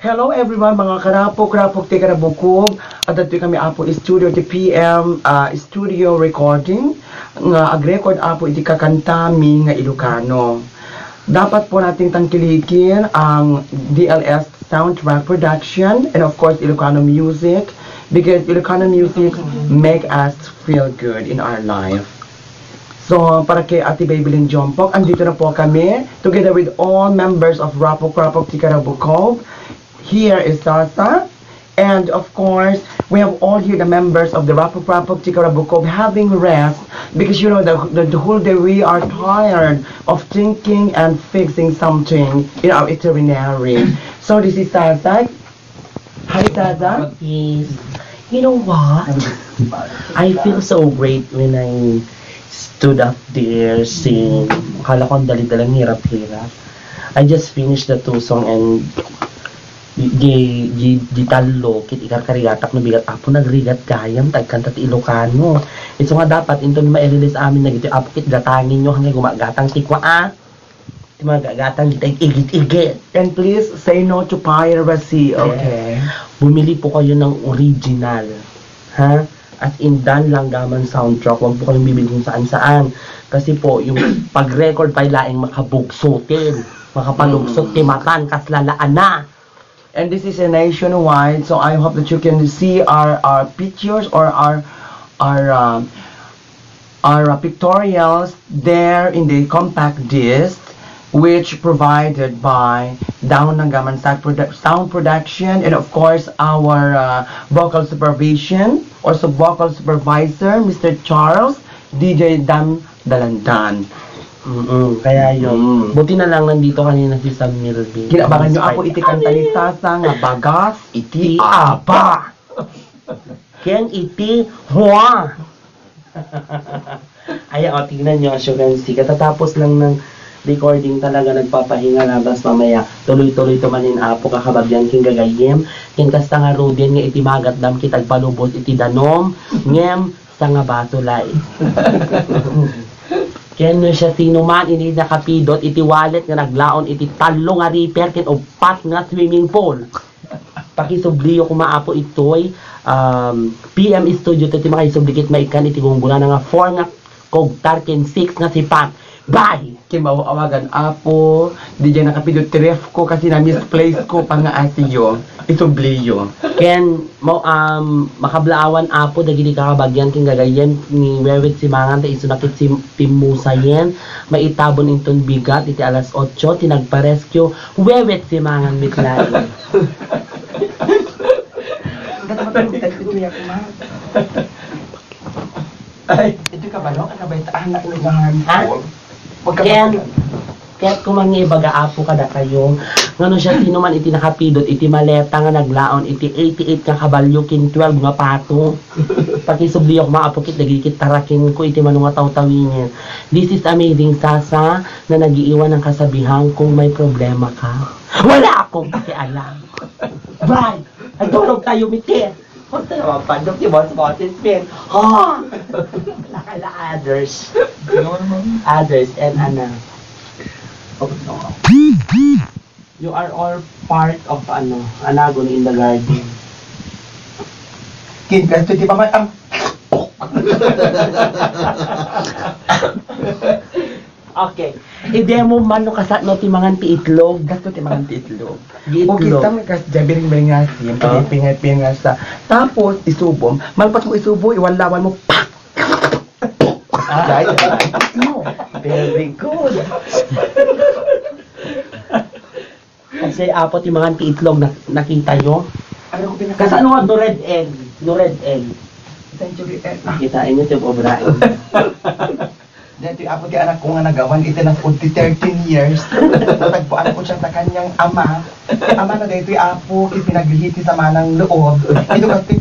Hello everyone, mga karapok-rapok ti karabukog. At dito kami apo studio ti PM studio recording nga ag-record apo iti kakantami nga Ilocano. Dapat po nating tangkilikin ang DLS soundtrack production and of course Ilocano music because Ilocano music make us feel good in our life. So, para kay Ate Babylin Jompok, andito na po kami together with all members of Rapok-Rapok ti Karabukog. Here is Sasa, and of course, we have all here the members of the Rapok-Rapok ti Karabukog having rest because you know the whole day we are tired of thinking and fixing something in our itinerary. So this is Sasa. Hi Sasa. Yes. You know what? I feel so great when I stood up there sing. Akala ko ang dali-dalang hirap-hirap. I just finished the two song and di talo kit ikar-karigatak na bigat apo nagrigat gayam tagkanta ti Ilocano. Ito nga dapat into ni ma-release amin na gito apo kit gatangin nyo hanggang gumagatang tikwa ti mga gagatang kita igit-igit. And please say no to piracy, okay? Bumili po kayo ng original, ha? At indan lang gaman soundtrack, wag po kayong bibili kung saan-saan. Kasi po, yung pag-record pa laing makabugsutin, makapalugsot, timatan, kaslalaan na. And this is a nationwide, so I hope that you can see our pictures or our pictorials there in the compact disc, which provided by Down ng Gaman Sound Production, and of course our vocal supervision, also vocal supervisor, Mr. Charles, DJ Dam Dalandan. Kaya yun. Buti na lang nandito kanina si Sam Milby. Kinabangan nyo ako iti kanta ni Sasa nga bagas, iti aba. Ken iti hua. Ay, o, tingnan nyo, assurance. Katatapos lang ng recording talaga nagpapahinga labas mamaya. Tuloy-tuloy tumanin apo kakabagyan king gagayem. Ken kasta nga rodin nga iti magat dam kitag palubos iti danom. Ngem sa nga basulay. Ken no siya sinuman ini nakapidot iti wallet nga naglaon iti talo nga repair ken upat nga swimming pool. Pakisubliyo ko maapo itoy PM Studio iti makisublikit maikan iti gunggulan nga 4 nga kogtar ken 6 nga sipat. Bye! Kimawagan apo, di dyan nakapidot ref ko kasi na-misplace ko pa nga asiyo. Isubliyo. Ken mo makablaawan apo dagiti kakabagyan king gagayen ni wewet si mangan ta isunakit si pimusayen maitabon inton bigat iti alas 8 tinagpa-rescue wewet si mangan mitlay. Ay, ito ka ba no? Ano ba ito? Anak ng mga Kaya kumangibaga apo kada kayo ngano siya sino man iti nakapidot iti maleta nga naglaon iti 88 nga kabalyo kin 12 nga pato pakisubliyok maapo kit dagikit tarakin ko iti manunga tawtawingen. This is amazing Sasa na nagiiwan ng kasabihan kung may problema ka wala akong pakialam. Bye! Agdurog tayo mitin. Huwag tayo mapandok yung boss spin. Ha! Nakala others. Others and ano. You are all part of ano, Anagon in the Garden. Kin, kasi di ba may ang... Okay. I-demo man no kasat no timangan ti itlog. Gasto ti mga tiitlog. Itlog. O kita may kas jabiring may nga sim, pingay-pingay sa. Tapos isubom, malpas mo isubo, iwanlawan mo, pak! No. Very good. Kasi apo timangan ti itlog nakita nyo. Ano ko pinaka... Kasi ano nga, no red egg. No red egg. Century egg. Nakitain nyo yung obrain. Dito ako ti anak ko nga nagawan ito na 13 years. Natagpuan ko siya sa kanyang ama. Ama na dito apo, pinaglihiti sa manang loob. Ito kasi